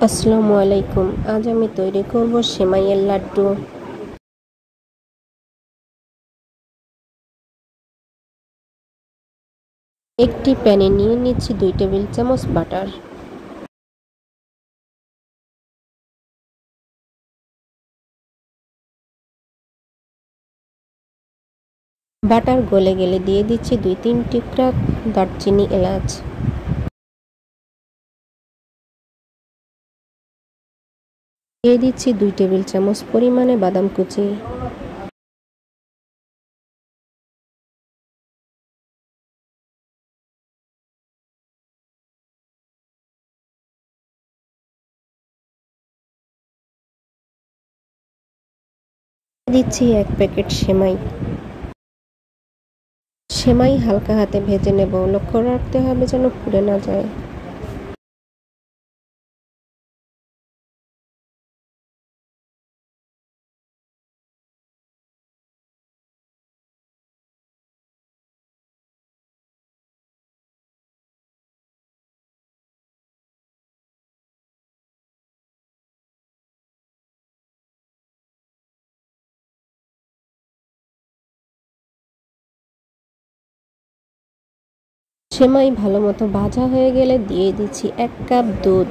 আসসালামু আলাইকুম। আজ আমি তৈরি করব সেমাইয়ের লাড্ডু। একটি প্যানে নিয়ে নিচ্ছি 2 টেবিল চামচ বাটার। বাটার গলে গেলে দিয়ে দিচ্ছি 2-3 টুকরা দারচিনি এলাচ। দিয়ে দিচ্ছি 2 টেবিল চামচ পরিমাণে বাদাম কুচি। দিচ্ছি 1 প্যাকেট সেমাই। সেমাই হালকা হাতে ভেজে নেব, লক্ষ্য রাখতে হবে যেন পুড়ে না যায়। সেমাই ভালো মতো ভাজা হয়ে গেলে দিয়ে দিচ্ছি 1 কাপ দুধ।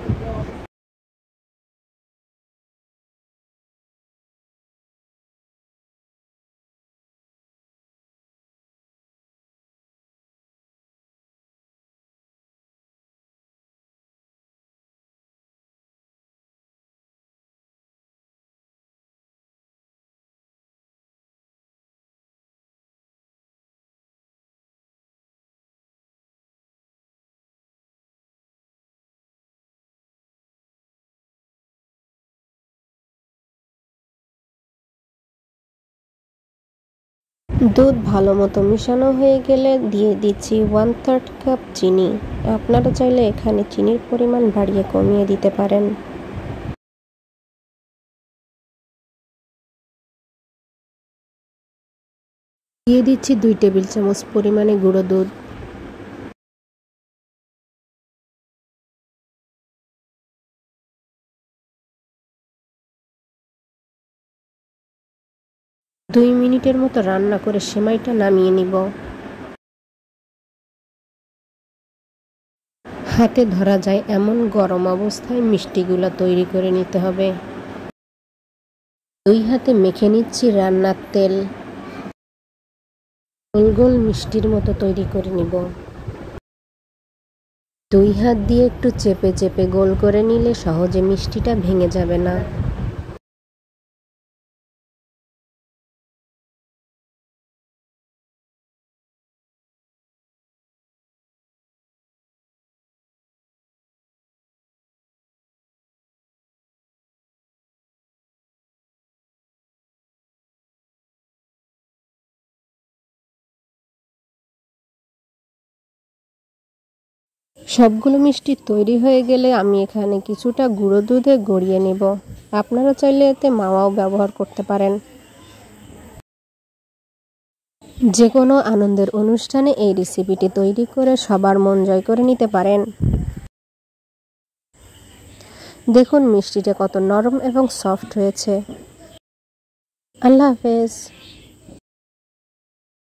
দুধ ভালো মতো মিশানো হয়ে গেলে দিয়ে দিচ্ছি 1/3 কাপ চিনি। আপনারা চাইলে এখানে চিনির পরিমাণ বাড়িয়ে কমিয়ে দিতে পারেন। দিয়ে দিচ্ছি 2 টেবিল চামচ পরিমাণে গুঁড়ো দুধ। দুই মিনিটের মতো রান্না করে সেমাইটা নামিয়ে নিব। হাতে ধরা যায় এমন গরম অবস্থায় মিষ্টিগুলা তৈরি করে নিতে হবে। 2 হাতে মেখে নিচ্ছি রান্নার তেল। গোল গোল মিষ্টির মতো তৈরি করে নিব। 2 হাত দিয়ে একটু চেপে চেপে গোল করে নিলে সহজে মিষ্টিটা ভেঙে যাবে না। সবগুলো মিষ্টি তৈরি হয়ে গেলে আমি এখানে কিছুটা গুঁড়ো দুধে গড়িয়ে নেব। আপনারা চাইলে এতে মাওয়াও ব্যবহার করতে পারেন। যে কোনো আনন্দের অনুষ্ঠানে এই রেসিপিটি তৈরি করে সবার মন জয় করে নিতে পারেন। দেখুন মিষ্টিটা কত নরম এবং সফট হয়েছে। আল্লাহ হাফেজ।